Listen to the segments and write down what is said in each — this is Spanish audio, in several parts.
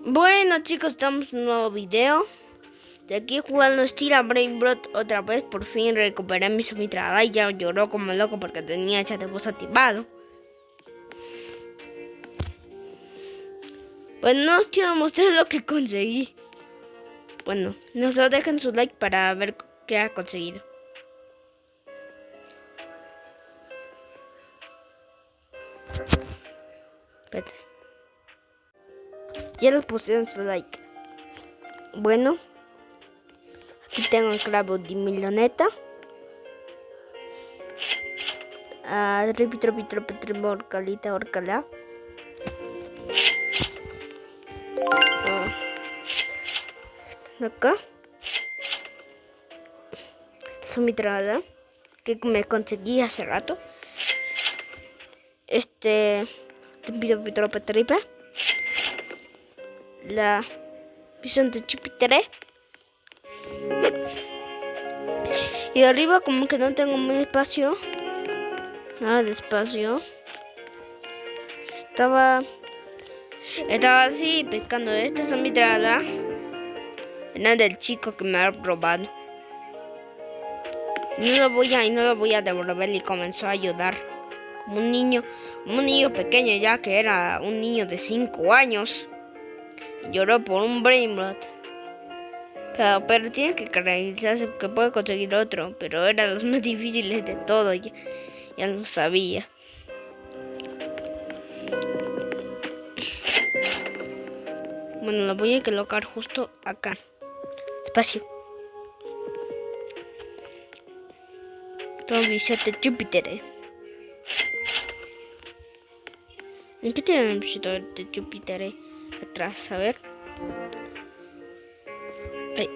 Bueno chicos, estamos en un nuevo video. De aquí jugando estilo Brain Brot otra vez. Por fin recuperé mi sumitrada y ya lloró como loco porque tenía chat de voz activado. Bueno, no quiero mostrar lo que conseguí. Bueno, no solo dejen su like para ver qué ha conseguido. Espérate. Ya les pusieron su like. Bueno, aquí tengo el clavo de milloneta. Orcalita, orcala. Acá. Sumitrada que me conseguí hace rato. Te pido Petripe. La visión de Chupitere. Y de arriba como que no tengo muy espacio. Nada de espacio. Estaba así pescando. Esta es mi entrada. Era del chico que me ha robado. No lo voy a devolver y comenzó a ayudar. Como un niño pequeño ya que era un niño de 5 años. Y lloró por un Brain Brot. Pero tiene que realizarse que puede conseguir otro. Pero era los más difíciles de todo. Ya lo sabía. Bueno, lo voy a colocar justo acá. Espacio. Todo visión de Júpiter. ¿En qué tiene el visión de Júpiter atrás? A ver. Ay.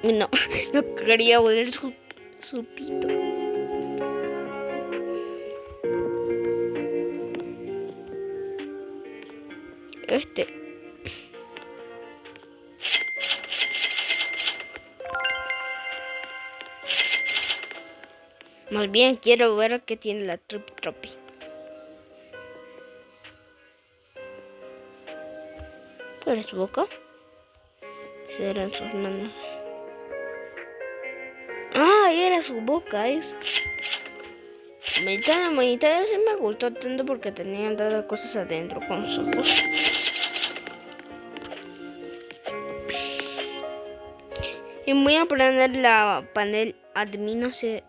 No, no quería ver su pito. Más bien quiero ver qué tiene la Tropi. ¿Cuál es su boca? Serán sus manos. Ah, era su boca, es. Meditando sí me gustó tanto porque tenían dado cosas adentro con sus ojos. Y voy a poner la panel admin, no sé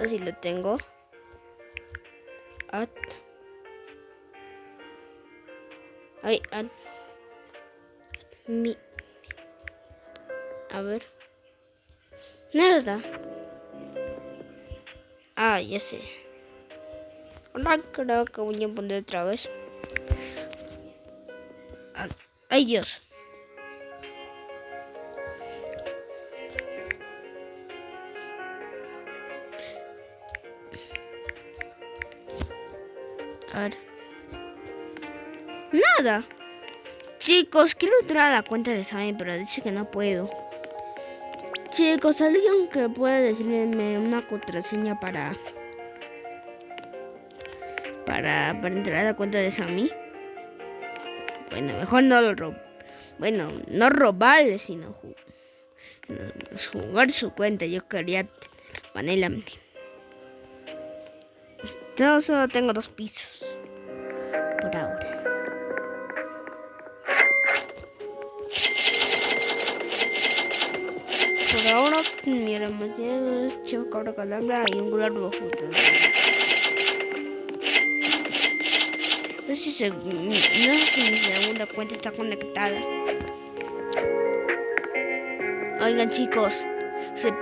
si lo tengo. A ver. Nada. Ah, ya sé. Ahora creo que voy a poner otra vez. Ay, Dios. A ver. Nada. Chicos, quiero entrar a la cuenta de Sammy, pero dice que no puedo. Chicos, alguien que pueda decirme una contraseña para entrar a la cuenta de Sammy. Bueno, mejor no lo robo. Bueno, no robarle, sino jugar su cuenta. Yo quería Vanilla. Yo solo tengo 2 pisos. Por ahora. Por ahora, mi hermano es chivo, cabra, calabra y un gular rojo. No sé si mi segunda cuenta está conectada. Oigan chicos, se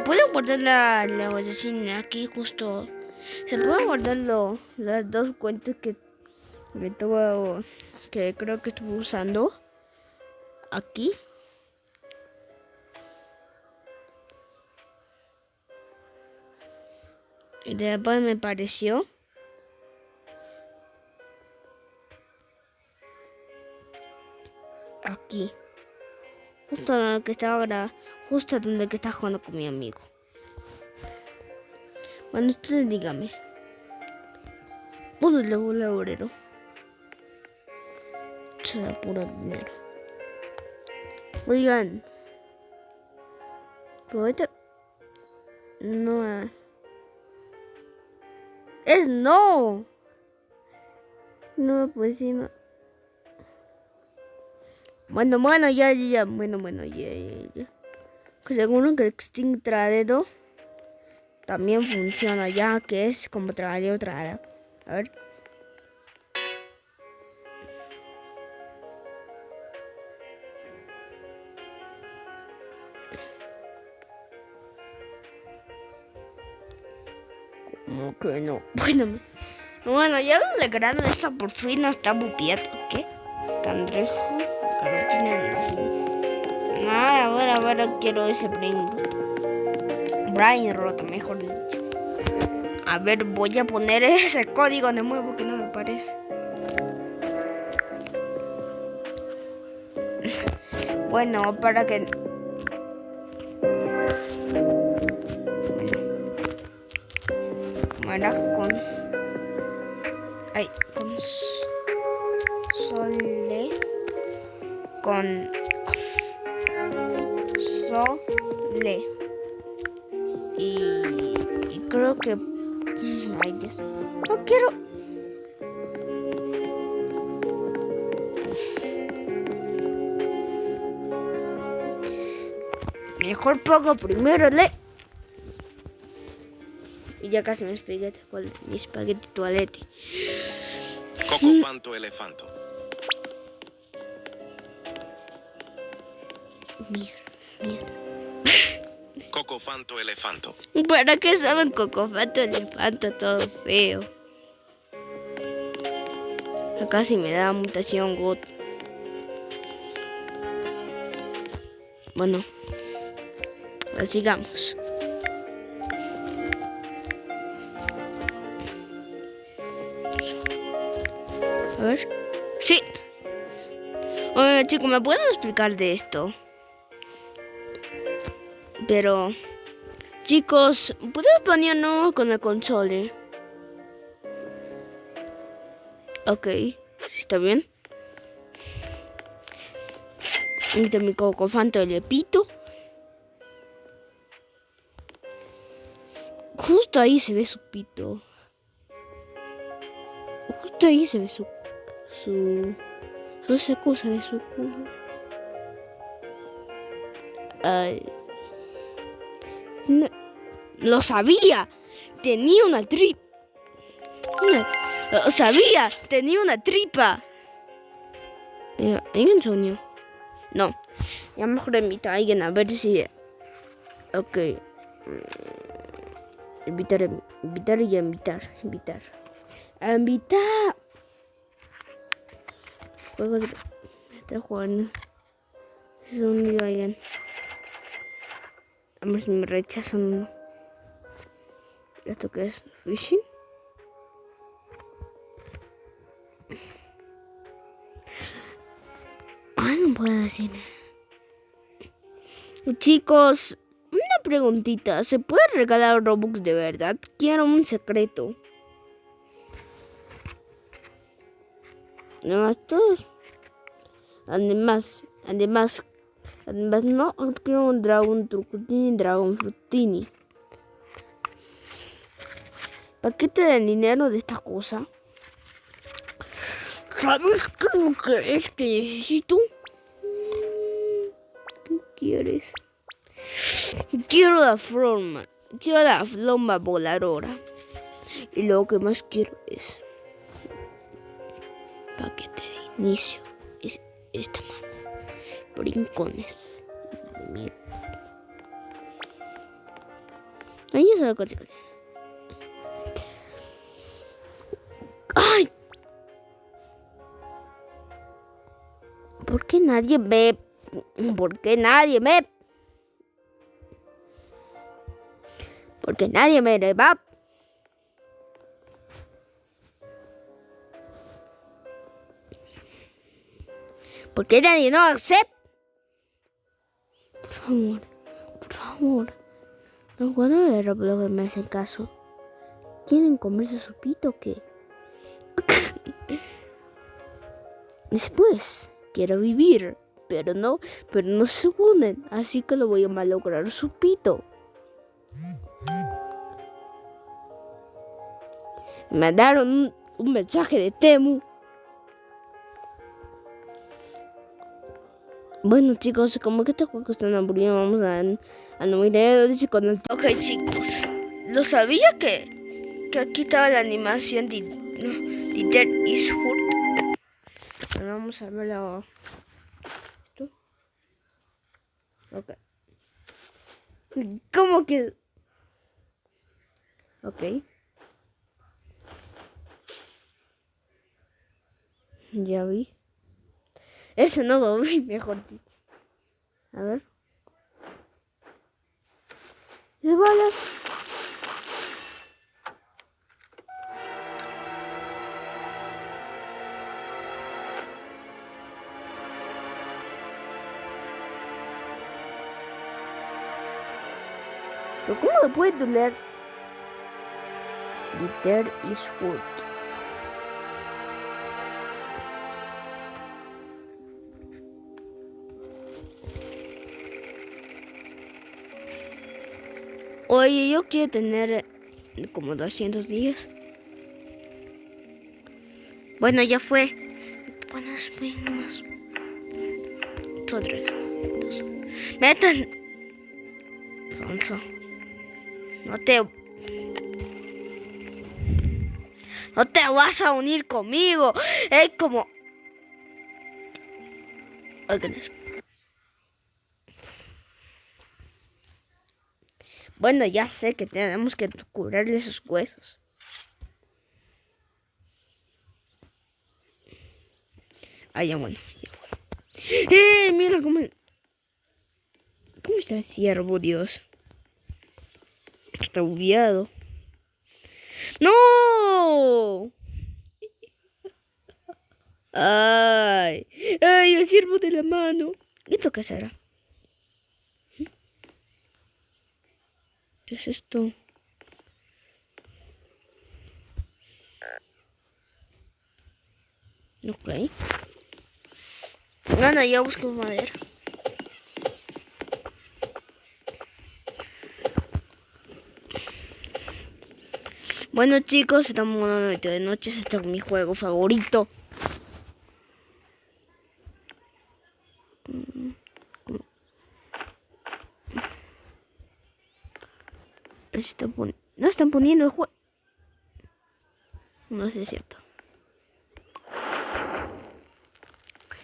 puede guardar la guardacina aquí justo. Se puede guardar las 2 cuentas que creo que estuve usando aquí. Y después me pareció aquí. Justo donde que estaba justo donde que está jugando con mi amigo. Bueno, ustedes díganme. Un laborero. Se da puro dinero. Oigan. Pero ahorita... No. Es no. No, pues sí, no. Bueno, ya. Bueno, ya. Que según que Extintradedo también funciona ya, que es como traer otra. A ver. Como que no. Bueno, ya me declararon esta por fin no está bupiato, ¿qué? Cangrejo, carotina, ahora quiero ese Brain Rot, mejor dicho. A ver, voy a poner ese código de nuevo que no me parece. Bueno, para que... Bueno, con... Ay, con... Sole... Con... Sole... Y creo que... Ay, Dios. No quiero... Mejor pongo primero le... Y ya casi mi espagueti toalete. Cocofanto elefanto. Mierda. Cocofanto elefanto. ¿Para qué saben cocofanto elefanto todo feo? Acá sí me da mutación God. Bueno, pues sigamos. A ver. Sí. Oye, chico, ¿me pueden explicar de esto? Pero, chicos, ¿puedes ponernos con la console? Ok, ¿está bien? Este mi cocofanto le pito. Justo ahí se ve su pito. Justo ahí se ve su esa cosa de su culo. No, lo sabía. Tenía una tripa. Lo sabía. Tenía una tripa. ¿Alguien soñó? No. Ya mejor invita a alguien a ver si... Ok. Invitar. A invitar. Juegos de... Está jugando. Es un lío alguien. A ver si me rechazan. ¿Esto qué es? ¿Fishing? Ay, no puedo decir. Chicos, una preguntita. ¿Se puede regalar Robux de verdad? Quiero un secreto. Además, todos. Además, no quiero un Dragon Trucutini, Dragon Frutini. Paquete de dinero de esta cosa. ¿Sabes qué es que necesito? ¿Qué quieres? Quiero la floma voladora. Y lo que más quiero es paquete de inicio. Es esta mano. Brincones. Ahí ya se lo consigo. ¡Ay! ¿Por qué nadie ve? Porque nadie me va. Porque nadie no acepta. Por favor. Los jugadores de Roblox me hacen caso. ¿Quieren comerse su pito o qué? Después, quiero vivir pero no se unen, así que lo voy a malograr su pito. Me mandaron un mensaje de Temu. Bueno chicos, como que este juego está aburrido, vamos a no mirar con el... Ok chicos, ¿lo sabía que aquí estaba la animación de Dead is Hurt? Ahora vamos a verlo. ¿Esto? Ok. ¿Cómo que? Ok. Ya vi. Ese no lo vi, mejor dicho. A ver. ¿Qué balas? ¿Pero cómo lo puedo leer? Dead is Hurt. Oye, yo quiero tener como 200 días. Bueno, ya fue. Bueno, venga más. Otro 3, 2. Metan. Sonso. No te vas a unir conmigo. Es como... Oigan eso. Bueno, ya sé que tenemos que curarle esos huesos. Ah, ya bueno. Mira cómo... ¿Cómo está el ciervo, Dios? Está bugueado. ¡No! ¡Ay! ¡Ay, el ciervo de la mano! ¿Esto qué será? ¿Qué es esto? Ok. Bueno, ya busco madera. Bueno chicos, estamos de noche. Este es mi juego favorito. No están poniendo el juego. No sé si es cierto.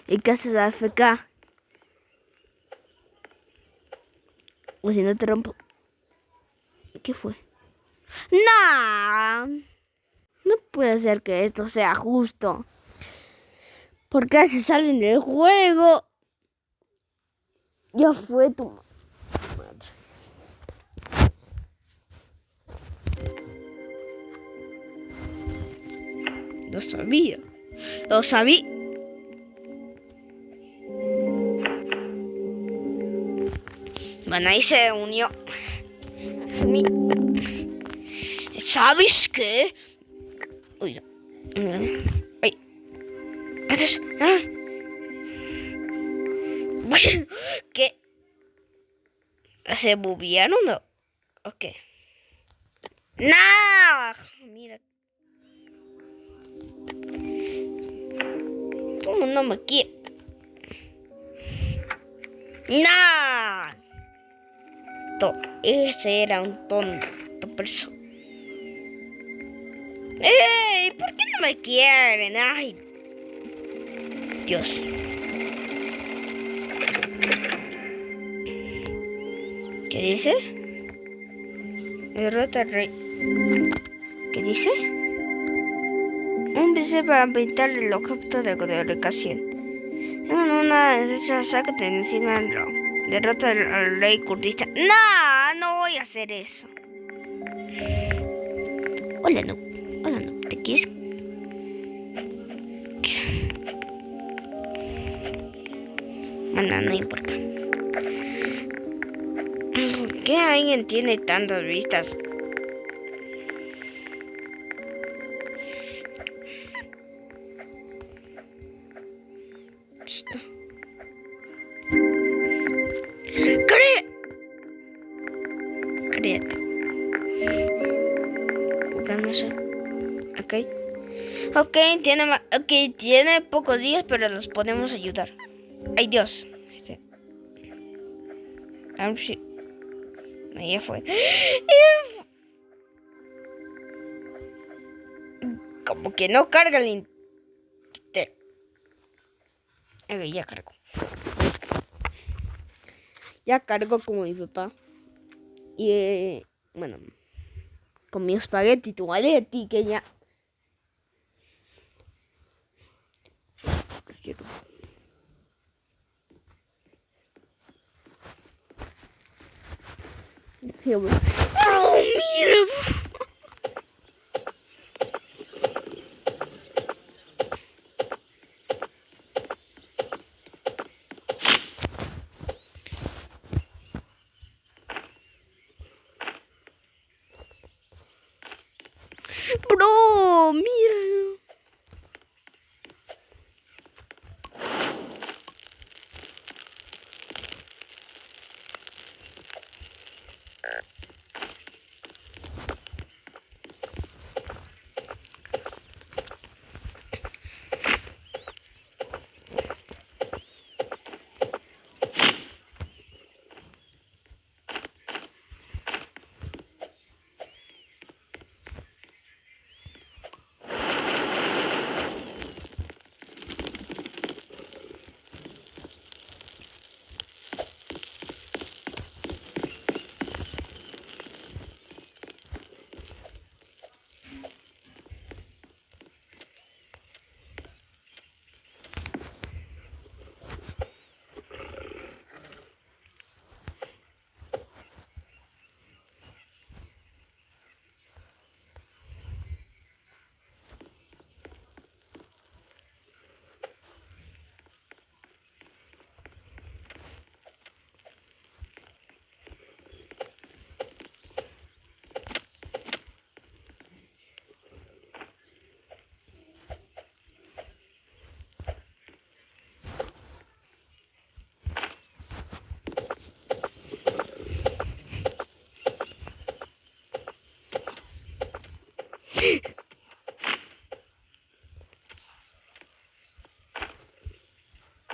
¿Y qué haces AFK? O si no te rompo. ¿Qué fue? ¡No! No puede ser que esto sea justo. ¿Por qué se salen del juego? Ya fue tu madre. Lo sabía. Lo sabía. Bueno, ahí se unió. ¿Sabes qué? Uy, no. Ay. Bueno, ¿qué? ¿Se buguearon o no? Ok. ¡No! Mira. ¿Cómo no me quiere? ¡No! Ese era un tonto persona. ¡Ey! ¿Por qué no me quieren? ¡Ay! Dios. ¿Qué dice? Derrota al rey. ¿Qué dice? Un PC para pintar el objeto de codificación. En una saca de encima del round. Derrota al rey cultista. ¡No! No voy a hacer eso. Hola, no. Hola, no. ¿Te quieres? Bueno, no importa. ¿Por qué alguien tiene tantas vistas? Ok, tiene pocos días, pero los podemos ayudar. Ay, Dios. Ahí fue. Como que no carga el internet. Ok, ya cargó. Ya cargó como mi papá. Y bueno, con mi espagueti, toaletti, que ya. ¡Oh, mira! Bro, mira.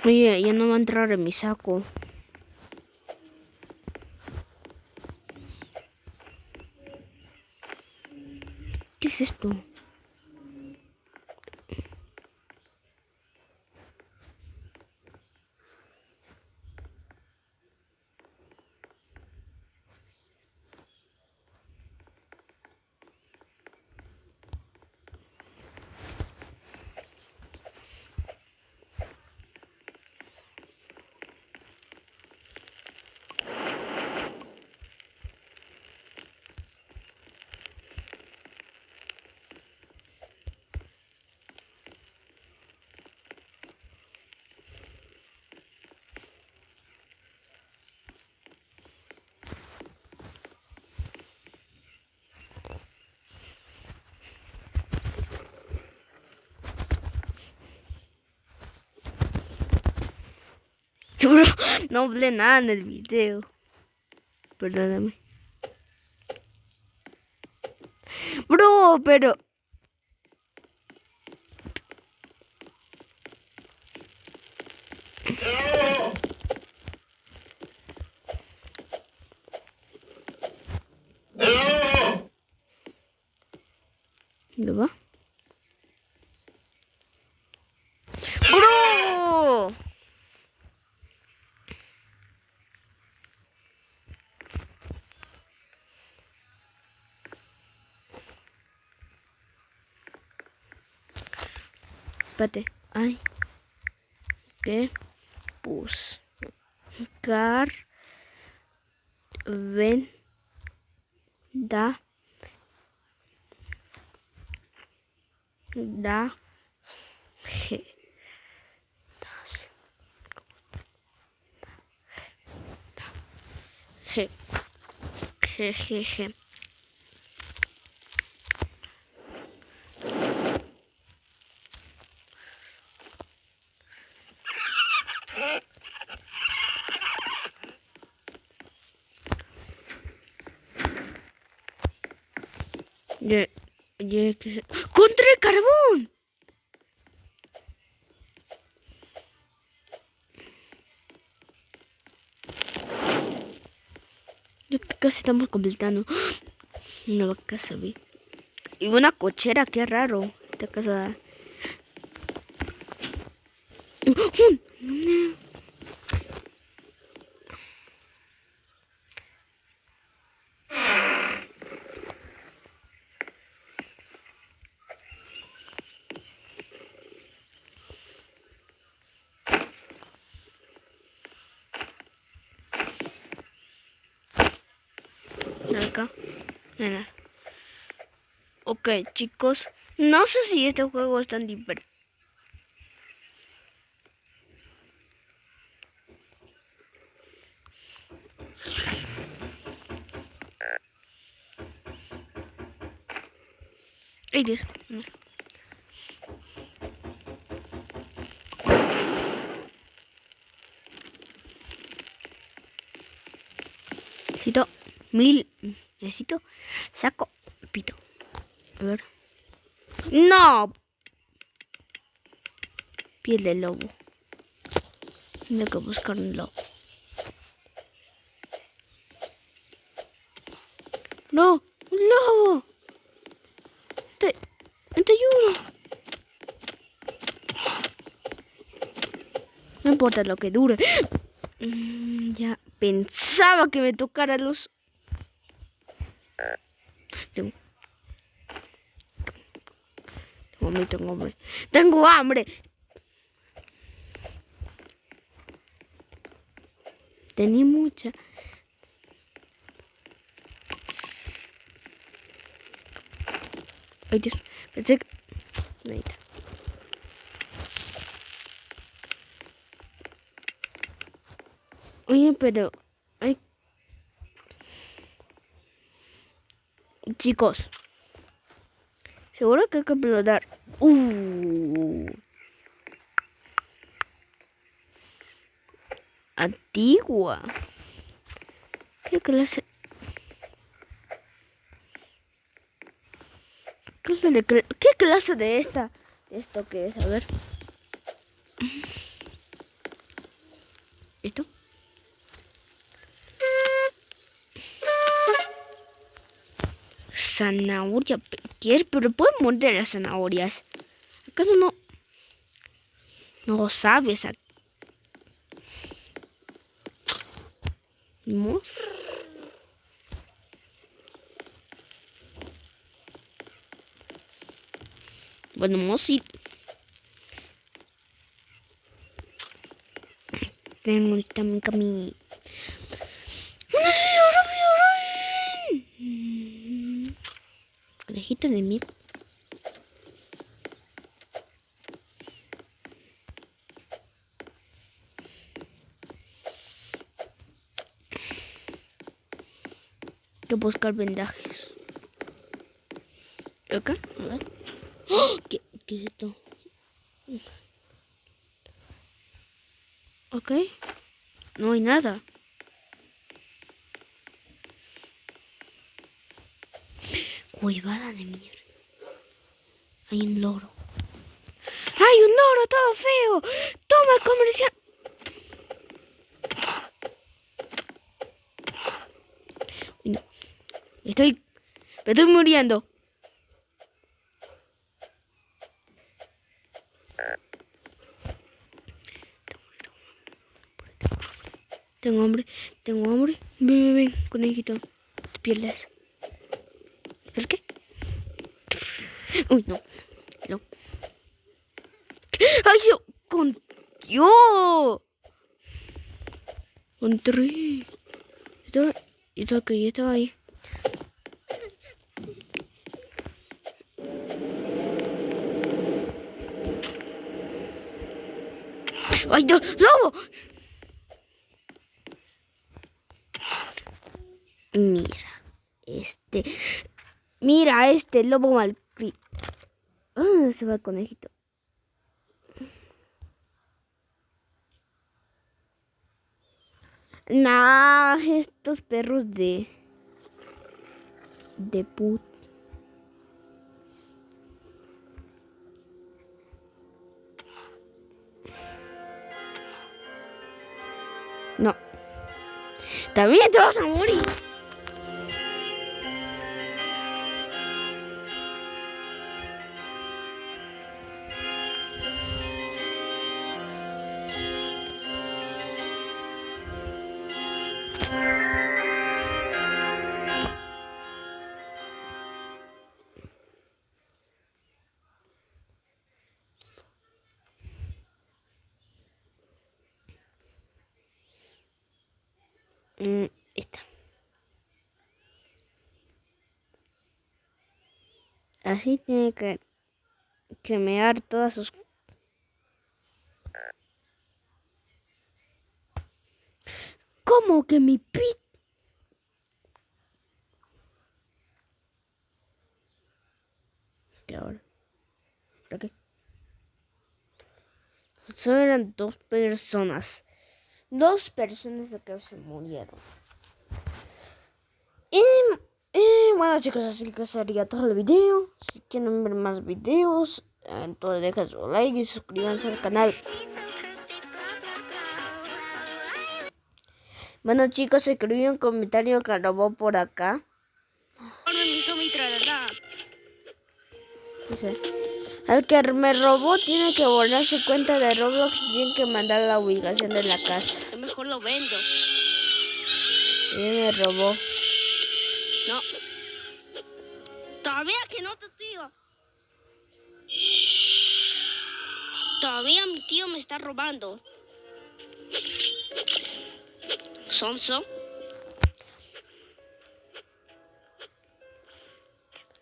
Oye, ya no va a entrar en mi saco. ¿Qué es esto? Bro, no hablé nada en el video. Perdóname. Bro, pero... ¿Dónde va? ¡Bro! Espérate. Hay que buscar vendaje. G. ¡Contra el carbón! Ya casi estamos completando. Una casa, vi. Y una cochera, qué raro. Esta casa. Acá. Nada. Ok, chicos. No sé si este juego es tan divertido. Ay, Dios. Necesito 1000. Necesito saco pito. A ver. No. Piel de lobo. Tengo que buscar un lobo. No, un lobo. Te ayudo. No importa lo que dure. Ya pensaba que me tocara los. Tengo hambre, tengo hambre. Tengo hambre. Tenía mucha. Ay, Dios. Pensé que. Ahí está. Oye, pero. Ay. Chicos. Seguro que hay que explotar. Antigua. ¿Qué clase? ¿Qué clase de esta? ¿Esto qué es? A ver. ¿Esto? Zanahoria. ¿Quieres? Pero pueden morder las zanahorias. ¿Acaso no? No lo sabes. ¿Mos? Bueno, Mosi. Tengo también camino. Conejito de mí. Hay que buscar vendajes. ¿Acá? A ver. ¡Oh! ¿Qué es esto? Ok. No hay nada. Cuevada de mierda. Hay un loro. ¡Hay un loro todo feo! ¡Toma, comercial! No. Me estoy muriendo. Tengo hambre. Ven, ven, ven, conejito. Te pierdes. ¿Por qué? Uy, no. No. ¡Ay, yo! ¡Yo! Entré. Estaba ahí. ¡Ay, no! ¡Lobo! Mira, este lobo malcriado. ¿Dónde se va el conejito? Nah, estos perros de put. No. También te vas a morir. Esta. Así tiene que mear todas sus... ¿Cómo que mi pit? ¿Qué ahora? ¿Para qué? Solo eran 2 personas. 2 personas de que se murieron. Y bueno, chicos, así que sería todo el video. Si quieren ver más videos, entonces dejen su like y suscríbanse al canal. Bueno, chicos, escribí un comentario que robó por acá. Dice: el que me robó tiene que borrar su cuenta de Roblox y tiene que mandar la ubicación de la casa. Yo mejor lo vendo. Y me robó. No. Todavía que no, tu tío. Todavía mi tío me está robando. Sonso.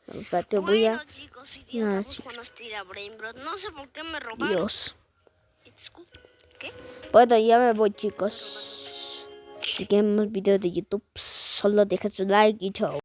Espérate, voy a... Chicos, hoy día estamos jugando Steel Brain Bros. No sé por qué me robaron. Dios. ¿Qué? Bueno, ya me voy, chicos. Si quieren más videos de YouTube, solo dejen su like y chao.